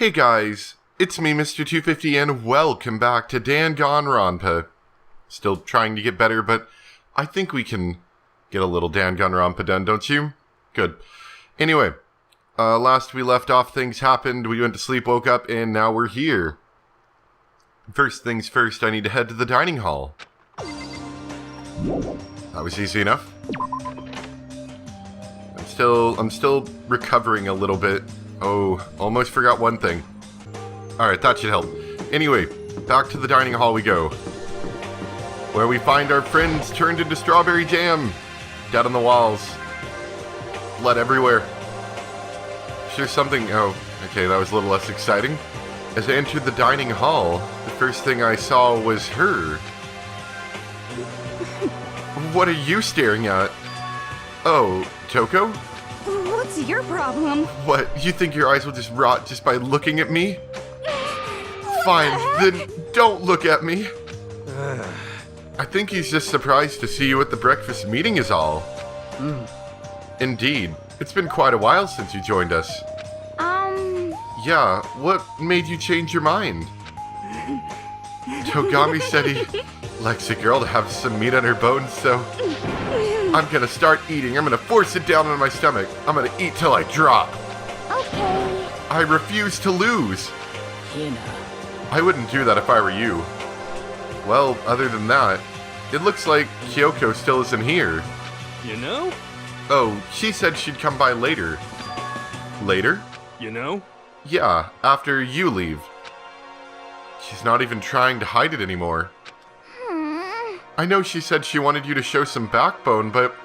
Hey guys, it's me, Mr. 250, and welcome back to Danganronpa. Still trying to get better, but I think we can get a little Danganronpa done, don't you? Good. Anyway, last we left off, things happened, we went to sleep, woke up, and now we're here. First things first, I need to head to the dining hall. That was easy enough. I'm still recovering a little bit. Oh, almost forgot one thing. Alright, that should help. Anyway, back to the dining hall we go. Where we find our friends turned into strawberry jam. Dead on the walls. Blood everywhere. Is there something... Oh, okay, that was a little less exciting. As I entered the dining hall, the first thing I saw was her. What are you staring at? Oh, Toko? What's your problem? What, you think your eyes will just rot just by looking at me? Fine, then don't look at me. I think he's just surprised to see you at the breakfast meeting is all. Indeed. It's been quite a while since you joined us. Yeah, what made you change your mind? Togami said he likes a girl to have some meat on her bones, so... I'm gonna start eating. I'm gonna force it down on my stomach. I'm gonna eat till I drop. Okay. I refuse to lose. Hina. I wouldn't do that if I were you. Well, other than that, it looks like Kyoko still isn't here. You know? Oh, she said she'd come by later. Later? You know? Yeah, after you leave. She's not even trying to hide it anymore. I know she said she wanted you to show some backbone, but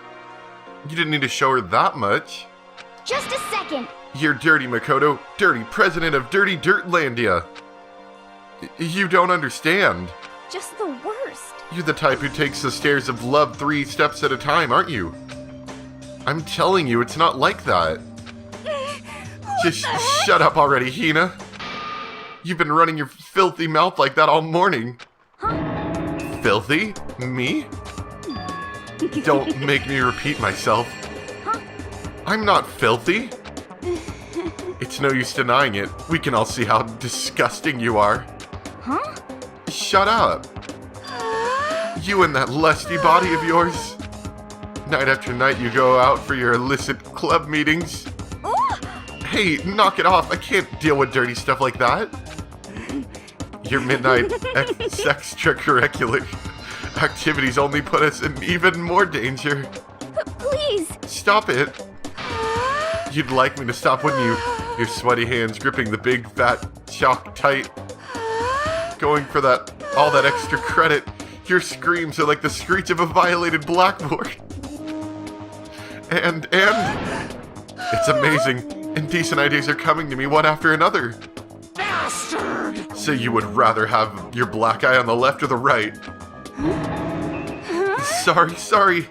you didn't need to show her that much. Just a second. You're dirty, Makoto. Dirty president of Dirty Dirtlandia. You don't understand. Just the worst. You're the type who takes the stairs of love 3 steps at a time, aren't you? I'm telling you, it's not like that. Just shut up already, Hina. You've been running your filthy mouth like that all morning. Filthy? Me? Don't make me repeat myself. I'm not filthy. It's no use denying it. We can all see how disgusting you are. Huh? Shut up. You and that lusty body of yours. Night after night you go out for your illicit club meetings. Hey, knock it off. I can't deal with dirty stuff like that. Your midnight sex extracurricular activities only put us in even more danger. Please. Stop it. You'd like me to stop, wouldn't you? Your sweaty hands gripping the big fat chalk tight. Going for that, all that extra credit. Your screams are like the screech of a violated blackboard. And it's amazing. Indecent ideas are coming to me one after another. Bastard! So you would rather have your black eye on the left or the right? Sorry.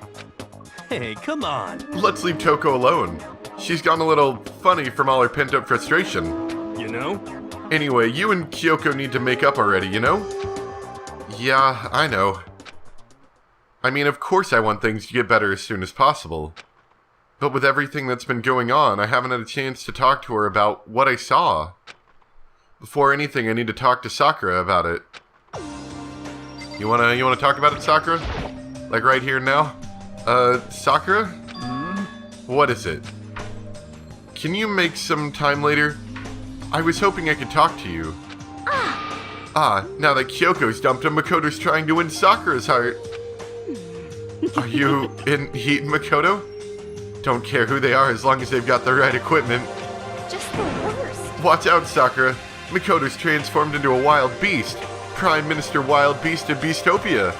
Hey, come on. Let's leave Toko alone. She's gone a little funny from all her pent-up frustration. You know? Anyway, you and Kyoko need to make up already, you know? Yeah, I know. I mean, of course I want things to get better as soon as possible. But with everything that's been going on, I haven't had a chance to talk to her about what I saw. Before anything, I need to talk to Sakura about it. You wanna talk about it, Sakura? Like right here now? Sakura? What is it? Can you make some time later? I was hoping I could talk to you. Now that Kyoko's dumped him, Makoto's trying to win Sakura's heart. Are you in heat, Makoto? Don't care who they are as long as they've got the right equipment. Just the worst. Watch out, Sakura. Makoto's transformed into a wild beast. Prime Minister Wild Beast of Beastopia.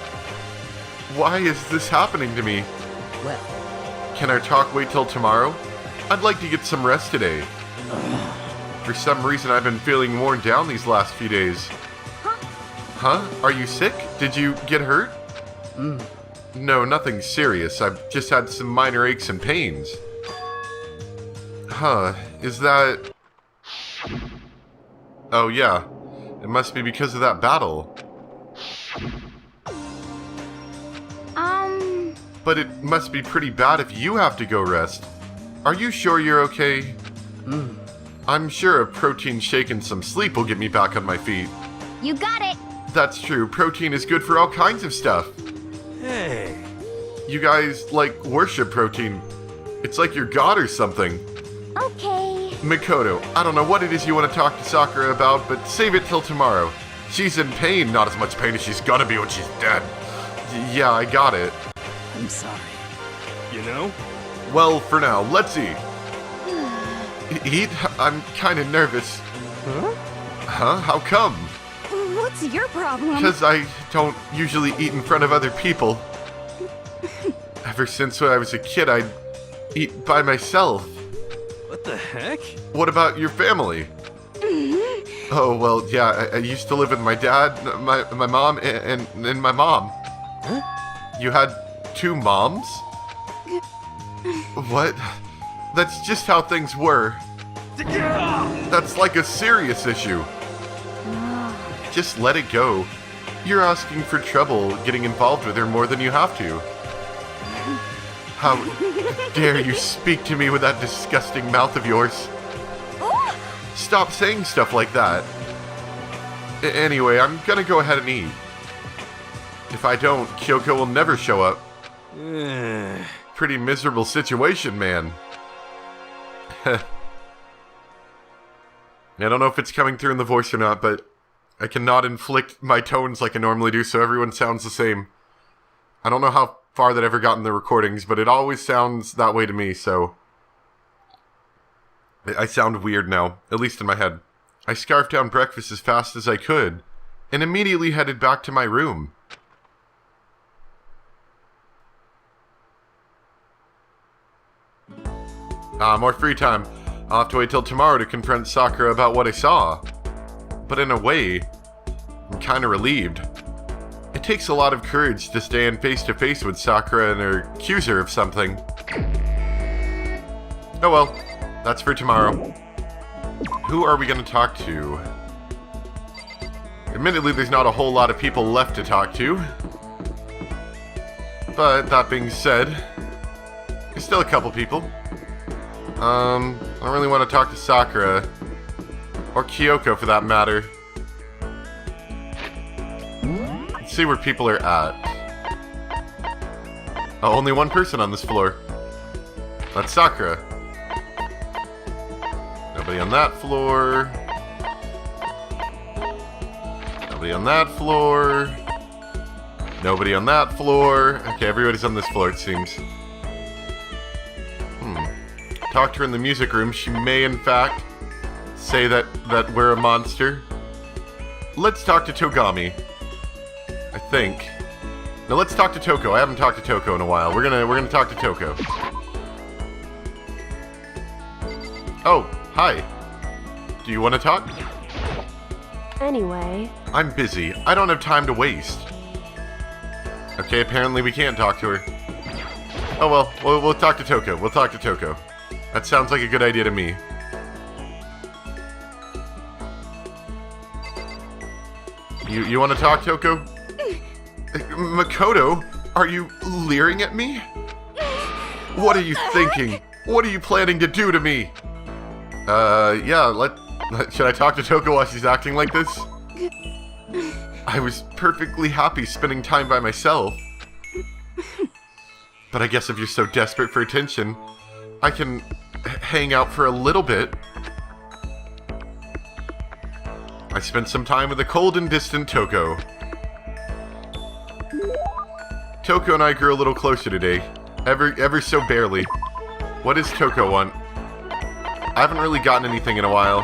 Why is this happening to me? Well, Can our talk wait till tomorrow? I'd like to get some rest today. For some reason I've been feeling worn down these last few days. Huh? Are you sick? Did you get hurt? No, nothing serious. I've just had some minor aches and pains. Huh, is that... Oh yeah, it must be because of that battle. But it must be pretty bad if you have to go rest. Are you sure you're okay? I'm sure a protein shake and some sleep will get me back on my feet. You got it. That's true, protein is good for all kinds of stuff. Hey. You guys, like, worship protein. It's like you're God or something. Okay. Makoto, I don't know what it is you want to talk to Sakura about, but save it till tomorrow. She's in pain, not as much pain as she's gonna be when she's dead. Yeah, I got it. I'm sorry. You know? Well, for now, let's eat. Eat? I'm kinda nervous. Huh? Huh? How come? What's your problem? Because I don't usually eat in front of other people. Ever since when I was a kid, I'd eat by myself. What the heck? What about your family? Oh, well, yeah, I used to live with my dad, my mom, and my mom. Huh? You had 2 moms? What? That's just how things were. That's like a serious issue. Just let it go. You're asking for trouble getting involved with her more than you have to. How dare you speak to me with that disgusting mouth of yours? Stop saying stuff like that. Anyway, I'm gonna go ahead and eat. If I don't, Kyoko will never show up. Pretty miserable situation, man. I don't know if it's coming through in the voice or not, but I cannot inflict my tones like I normally do, so everyone sounds the same. I don't know how far that ever got in the recordings, but it always sounds that way to me, so I sound weird now, at least in my head. I scarfed down breakfast as fast as I could, and immediately headed back to my room. More free time. I'll have to wait till tomorrow to confront Sakura about what I saw. But in a way, I'm kinda relieved. It takes a lot of courage to stand face to face with Sakura and her accuse her of something. Oh well, that's for tomorrow. Who are we gonna talk to? Admittedly, there's not a whole lot of people left to talk to. But that being said, there's still a couple people. I don't really want to talk to Sakura. Or Kyoko, for that matter. Let's see where people are at. Oh, only one person on this floor. That's Sakura. Nobody on that floor. Nobody on that floor. Nobody on that floor. Okay, everybody's on this floor, it seems. Talk to her in the music room. She may, in fact, say that we're a monster. Let's talk to Togami. I think. No, let's talk to Toko. I haven't talked to Toko in a while. We're gonna talk to Toko. Oh, hi. Do you want to talk? Anyway. I'm busy. I don't have time to waste. Okay, apparently we can't talk to her. Oh well, we'll talk to Toko. We'll talk to Toko. That sounds like a good idea to me. You want to talk, Toko? Makoto, are you leering at me? What are you thinking? What are you planning to do to me? Yeah, should I talk to Toko while she's acting like this? I was perfectly happy spending time by myself. But I guess if you're so desperate for attention, I can hang out for a little bit. I spent some time with a cold and distant Toko. Toko and I grew a little closer today. Ever so barely. What does Toko want? I haven't really gotten anything in a while.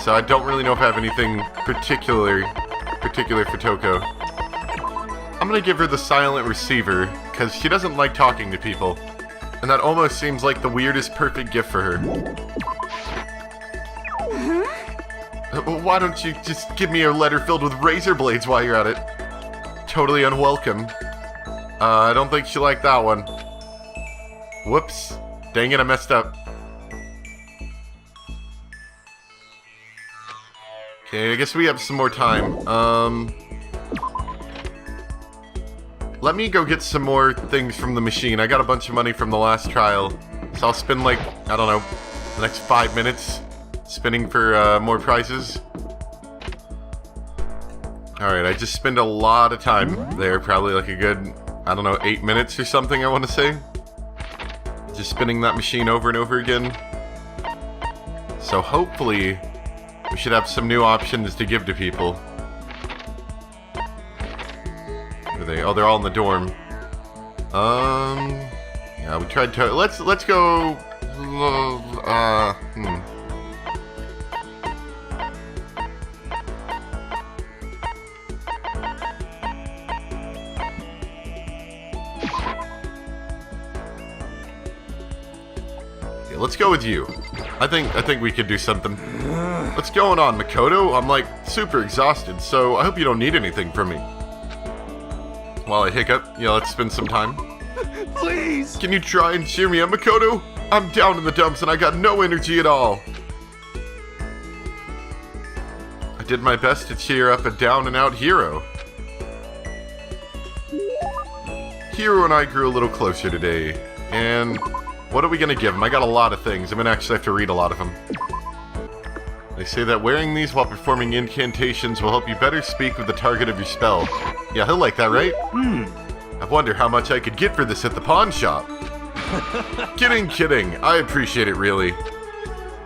So I don't really know if I have anything particular for Toko. I'm gonna give her the silent receiver, because she doesn't like talking to people. And that almost seems like the weirdest perfect gift for her. Why don't you just give me a letter filled with razor blades while you're at it? Totally unwelcome. I don't think she liked that one. Whoops. Dang it, I messed up. Okay, I guess we have some more time. Let me go get some more things from the machine. I got a bunch of money from the last trial. So I'll spend like, I don't know, the next 5 minutes spinning for more prizes. Alright, I just spent a lot of time there, probably like a good, I don't know, 8 minutes or something, I want to say. Just spinning that machine over and over again. So hopefully, we should have some new options to give to people. Where are they? Oh, they're all in the dorm. Yeah, we tried to. Let's go. Yeah, let's go with you. I think we could do something. What's going on, Makoto? I'm like super exhausted, so I hope you don't need anything from me. While I hiccup, yeah, let's spend some time. Please! Can you try and cheer me up, Makoto? I'm down in the dumps and I got no energy at all. I did my best to cheer up a down and out hero. Hero and I grew a little closer today, and what are we gonna give him? I got a lot of things. I'm gonna actually have to read a lot of them. They say that wearing these while performing incantations will help you better speak with the target of your spell. Yeah, he'll like that, right? I wonder how much I could get for this at the pawn shop. Kidding. I appreciate it, really.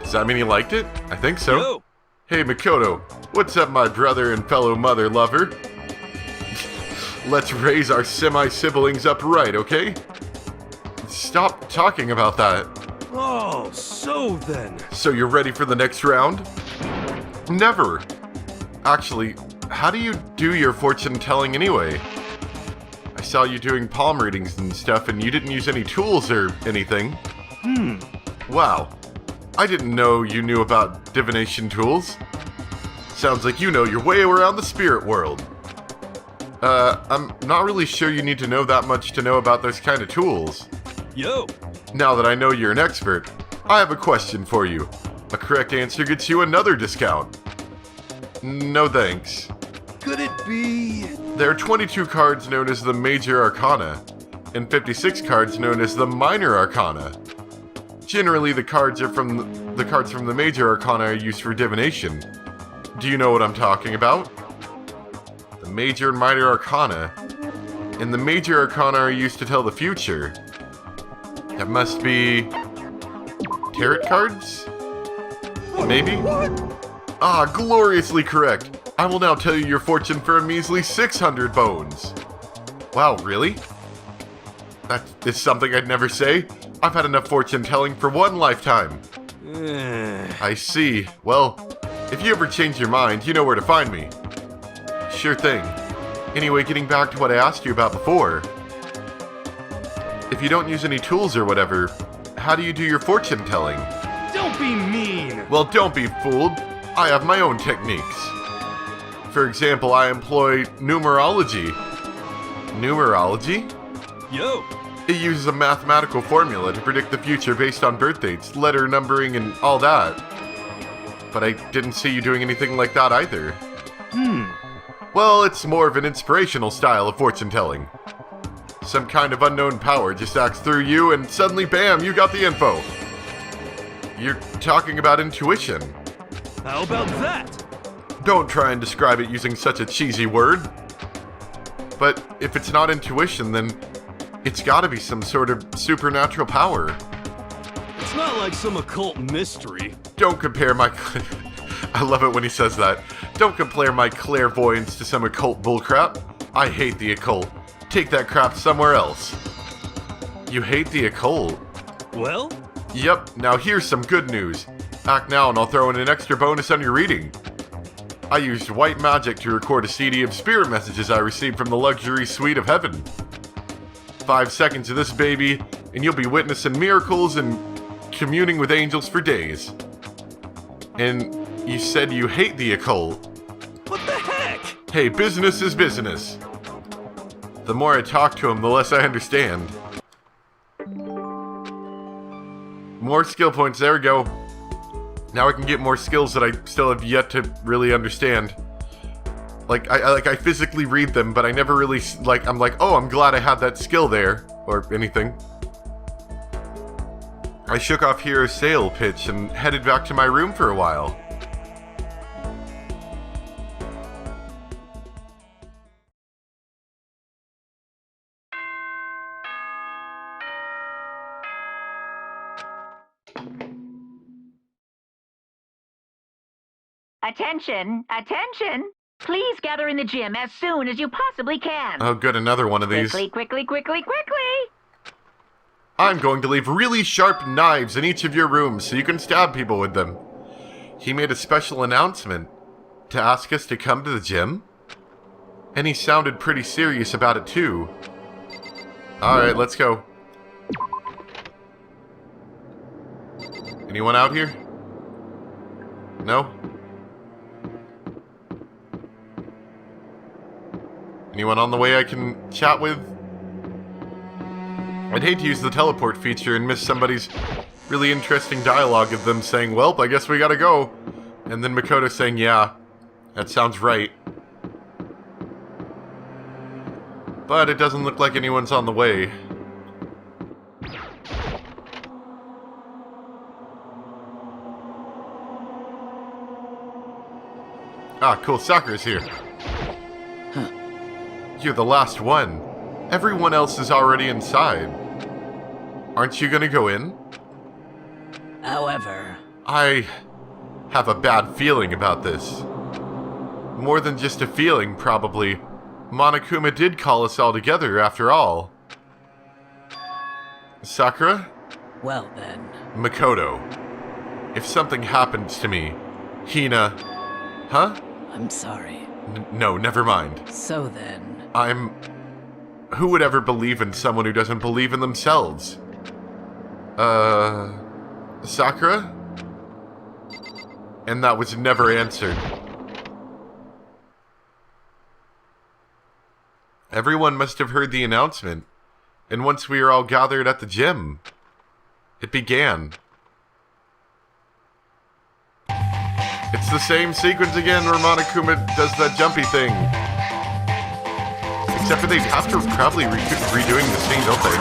Does that mean you liked it? I think so. Yo. Hey, Makoto. What's up, my brother and fellow mother lover? Let's raise our semi-siblings up right, okay? Stop talking about that. Oh, so then. So you're ready for the next round? Never. Actually, how do you do your fortune telling anyway? I saw you doing palm readings and stuff, and you didn't use any tools or anything. Wow. I didn't know you knew about divination tools. Sounds like you know your way around the spirit world. I'm not really sure you need to know that much to know about those kind of tools. Yo. Now that I know you're an expert, I have a question for you. A correct answer gets you another discount. No thanks. Could it be? There are 22 cards known as the Major Arcana, and 56 cards known as the Minor Arcana. Generally, the cards from the Major Arcana are used for divination. Do you know what I'm talking about? The Major and Minor Arcana. And the Major Arcana are used to tell the future. That must be tarot cards? Maybe? Ah, gloriously correct. I will now tell you your fortune for a measly 600 bones. Wow, really? That is something I'd never say. I've had enough fortune telling for one lifetime. I see. Well, if you ever change your mind, you know where to find me. Sure thing. Anyway, getting back to what I asked you about before. If you don't use any tools or whatever, how do you do your fortune telling? Don't be mean! Well, don't be fooled. I have my own techniques. For example, I employ numerology. Numerology? Yo! It uses a mathematical formula to predict the future based on birth dates, letter numbering, and all that. But I didn't see you doing anything like that either. Well, it's more of an inspirational style of fortune telling. Some kind of unknown power just acts through you, and suddenly, bam, you got the info. You're talking about intuition. How about that? Don't try and describe it using such a cheesy word. But if it's not intuition, then it's gotta be some sort of supernatural power. It's not like some occult mystery. Don't compare my... I love it when he says that. Don't compare my clairvoyance to some occult bullcrap. I hate the occult. Take that crap somewhere else. You hate the occult? Well? Yep, now here's some good news. Act now and I'll throw in an extra bonus on your reading. I used white magic to record a CD of spirit messages I received from the luxury suite of heaven. 5 seconds of this baby, and you'll be witnessing miracles and communing with angels for days. And you said you hate the occult. What the heck? Hey, business is business. The more I talk to him, the less I understand. More skill points, there we go. Now I can get more skills that I still have yet to really understand. Like, I physically read them, but I never really, I'm like, oh, I'm glad I had that skill there, or anything. I shook off Hero's sale pitch and headed back to my room for a while. Attention! Attention! Please gather in the gym as soon as you possibly can. Oh, good, another one of these. Quickly! I'm going to leave really sharp knives in each of your rooms so you can stab people with them. He made a special announcement to ask us to come to the gym. And he sounded pretty serious about it too. Alright, let's go. Anyone out here? No? Anyone on the way I can chat with? I'd hate to use the teleport feature and miss somebody's really interesting dialogue of them saying, "Welp, I guess we gotta go." And then Makoto saying, "Yeah, that sounds right." But it doesn't look like anyone's on the way. Ah, cool, Sakura's here. Huh. You're the last one. Everyone else is already inside. Aren't you gonna go in? However, I have a bad feeling about this. More than just a feeling, probably. Monokuma did call us all together, after all. Sakura? well then, Makoto. If something happens to me, Hina... Huh? I'm sorry. No, never mind. So then, Who would ever believe in someone who doesn't believe in themselves? Sakura? And that was never answered. Everyone must have heard the announcement, and once we were all gathered at the gym, it began. It's the same sequence again where Monokuma does that jumpy thing. Except for they'd have to probably redoing the scene, don't they?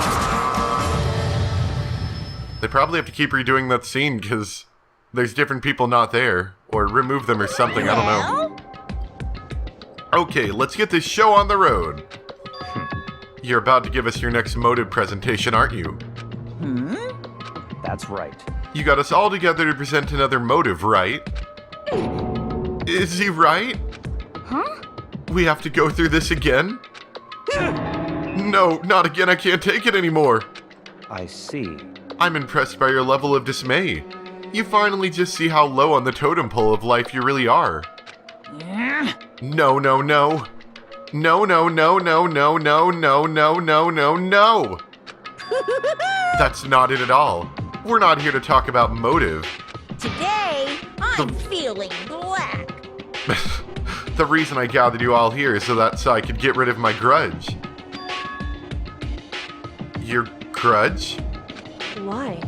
They probably have to keep redoing that scene because there's different people not there. Or remove them or something, I don't know. Okay, let's get this show on the road. You're about to give us your next motive presentation, aren't you? That's right. You got us all together to present another motive, right? Is he right? Huh? We have to go through this again? No, not again. I can't take it anymore. I see. I'm impressed by your level of dismay. You finally just see how low on the totem pole of life you really are. No, no, no. No, no, no, no, no, no, no, no, no, no, no. That's not it at all. We're not here to talk about motive. Today, I'm feeling black. The reason I gathered you all here is so I could get rid of my grudge. Your grudge? Why?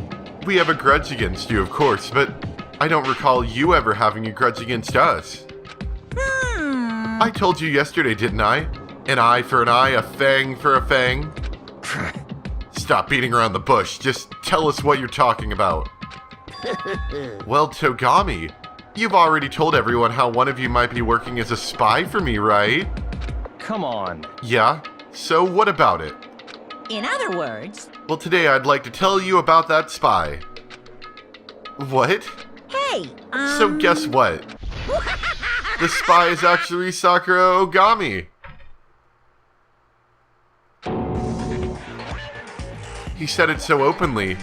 We have a grudge against you, of course, but I don't recall you ever having a grudge against us. I told you yesterday, didn't I? An eye for an eye, a fang for a fang. Stop beating around the bush. Just tell us what you're talking about. Well, Togami, you've already told everyone how one of you might be working as a spy for me, right? Come on. Yeah? So what about it? In other words, Well, today I'd like to tell you about that spy. What? hey, So guess what? The spy is actually Sakura Ogami. He said it so openly,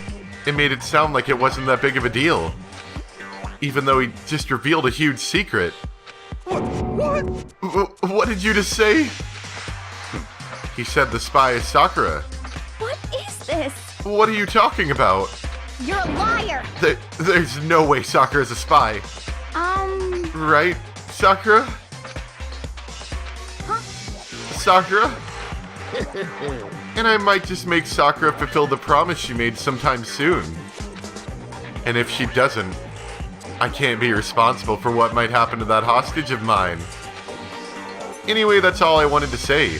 it made it sound like it wasn't that big of a deal. Even though he just revealed a huge secret. What? What did you just say? He said the spy is Sakura. What is this? What are you talking about? You're a liar! There's no way Sakura's a spy. Right, Sakura? Huh? Sakura? And I might just make Sakura fulfill the promise she made sometime soon. And if she doesn't, I can't be responsible for what might happen to that hostage of mine. Anyway, that's all I wanted to say.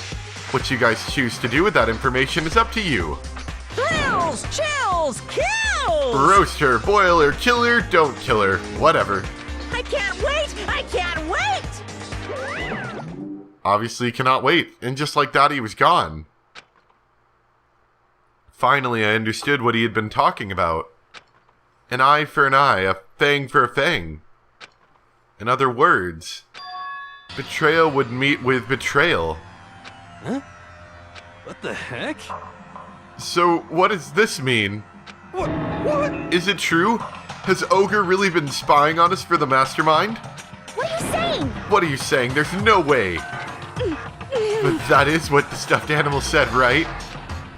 What you guys choose to do with that information is up to you. thrills, chills, kills! rules! Roast her, boil her, kill her, don't kill her. Whatever. I can't wait! I can't wait! Obviously cannot wait, and just like that he was gone. Finally I understood what he had been talking about. An eye for an eye, a fang for a fang. In other words, betrayal would meet with betrayal. Huh? What the heck? So what does this mean? What? Is it true? Has Ogre really been spying on us for the mastermind? What are you saying? What are you saying? There's no way. But that is what the stuffed animal said, right?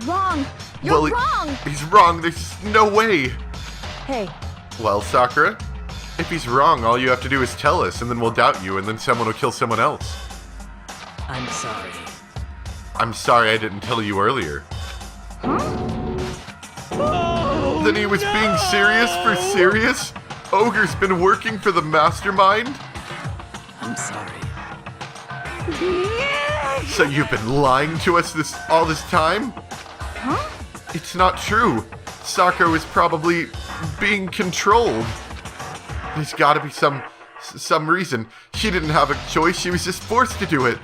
Wrong. You're Well, wrong. He's wrong. There's no way. Hey, Well, Sakura, if he's wrong, all you have to do is tell us, and then we'll doubt you, and then someone will kill someone else. I'm sorry. I'm sorry I didn't tell you earlier. Oh, Then he was being serious for serious? Ogre's been working for the mastermind? I'm sorry. So you've been lying to us all this time? Huh? It's not true. Sakura was probably being controlled. There's gotta be some reason. She didn't have a choice, she was just forced to do it.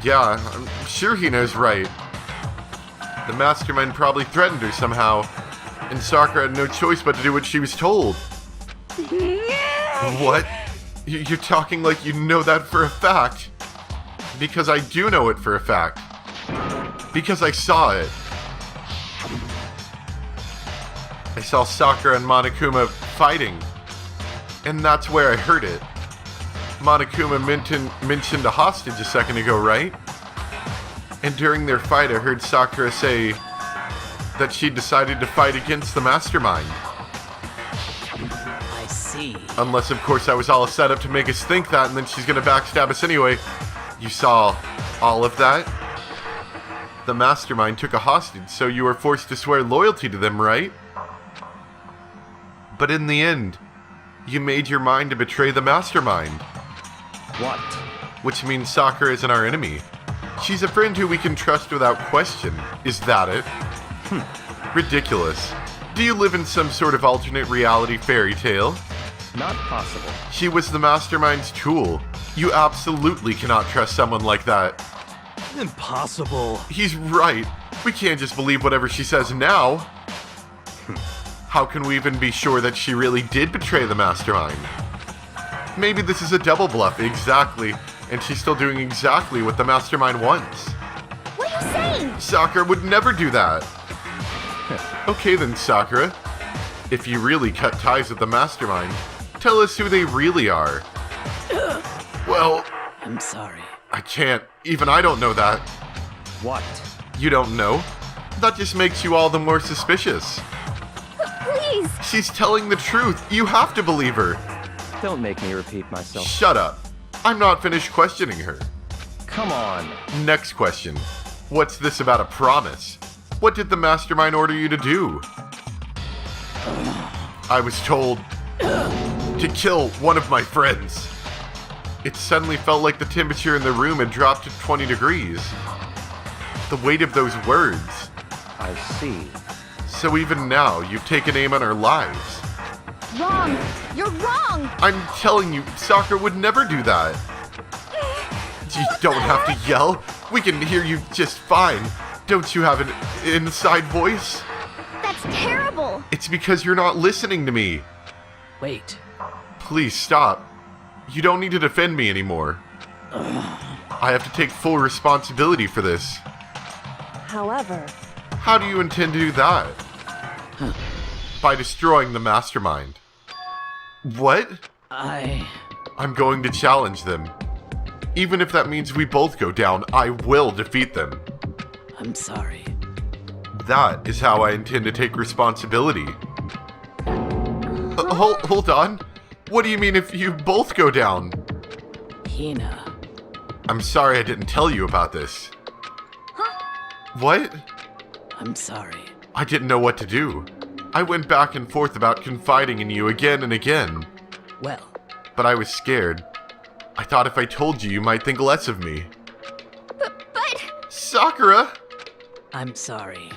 Yeah, I'm sure Hina's right. The mastermind probably threatened her somehow, and Sakura had no choice but to do what she was told. What? You're talking like you know that for a fact. Because I do know it for a fact. Because I saw it. I saw Sakura and Monokuma fighting. And that's where I heard it. Monokuma mentioned a hostage a second ago, right? And during their fight, I heard Sakura say that she decided to fight against the mastermind. I see. Unless, of course, I was all set up to make us think that, and then she's gonna backstab us anyway. You saw all of that? The mastermind took a hostage, so you were forced to swear loyalty to them, right? But in the end, you made your mind to betray the mastermind. What? Which means Sakura isn't our enemy. She's a friend who we can trust without question. Is that it? Ridiculous. Do you live in some sort of alternate reality fairy tale? Not possible. She was the mastermind's tool. You absolutely cannot trust someone like that. impossible. He's right. We can't just believe whatever she says now. How can we even be sure that she really did betray the mastermind? Maybe this is a double bluff, exactly, and she's still doing exactly what the mastermind wants. What are you saying? Sakura would never do that. Okay then, Sakura. If you really cut ties with the mastermind, tell us who they really are. Well, I'm sorry. I can't. Even I don't know that. What? You don't know? That just makes you all the more suspicious. Please. She's telling the truth. You have to believe her. Don't make me repeat myself. Shut up. I'm not finished questioning her. Come on. Next question. What's this about a promise? What did the mastermind order you to do? I was told to kill one of my friends. It suddenly felt like the temperature in the room had dropped to 20 degrees. The weight of those words. I see. So even now, you've taken aim on our lives. Wrong. You're wrong. I'm telling you, Sakura would never do that. You don't have to yell. We can hear you just fine. Don't you have an inside voice? That's terrible. It's because you're not listening to me. Wait. Please stop. You don't need to defend me anymore. I have to take full responsibility for this. However, How do you intend to do that? By destroying the mastermind. What? I'm going to challenge them. Even if that means we both go down, I will defeat them. I'm sorry. That is how I intend to take responsibility. Hold on. What do you mean if you both go down? Hina. I'm sorry I didn't tell you about this. What? I'm sorry. I didn't know what to do. I went back and forth about confiding in you again and again. Well, But I was scared. I thought if I told you, you might think less of me. But Sakura! I'm sorry.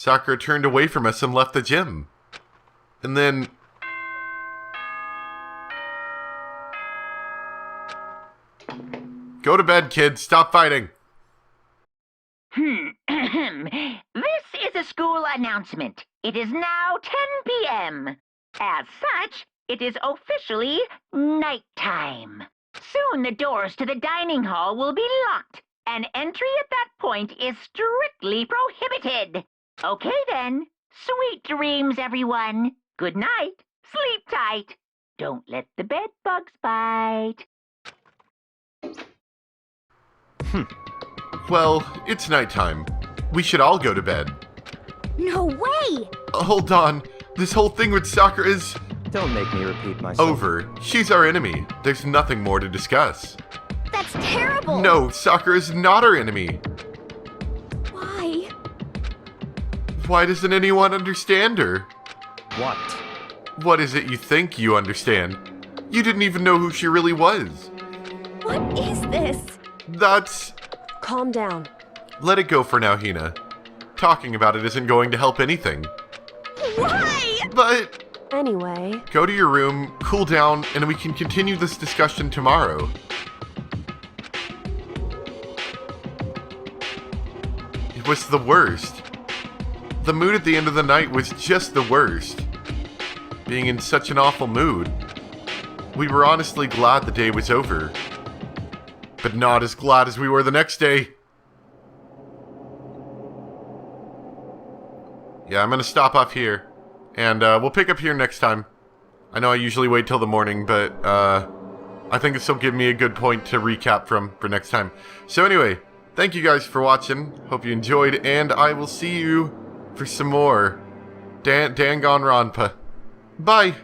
Sakura turned away from us and left the gym. And then... Go to bed, kids. Stop fighting. This is a school announcement. It is now 10 p.m. As such, it is officially nighttime. Soon the doors to the dining hall will be locked, and entry at that point is strictly prohibited. Okay then. Sweet dreams, everyone. Good night. Sleep tight. Don't let the bed bugs bite. Well, it's nighttime. We should all go to bed. No way! Hold on. This whole thing with Sakura is Don't make me repeat myself. over. She's our enemy. There's nothing more to discuss. That's terrible! No, Sakura is not our enemy. Why? Why doesn't anyone understand her? What? What is it you think you understand? You didn't even know who she really was. What is this? That's... Calm down. Let it go for now, Hina. Talking about it isn't going to help anything. Why? But... Anyway, Go to your room, cool down, and we can continue this discussion tomorrow. It was the worst. The mood at the end of the night was just the worst. Being in such an awful mood. We were honestly glad the day was over. But not as glad as we were the next day. Yeah, I'm gonna stop off here. And we'll pick up here next time. I know I usually wait till the morning, but I think this will give me a good point to recap from for next time. So anyway, thank you guys for watching. Hope you enjoyed, and I will see you for some more Danganronpa. Bye!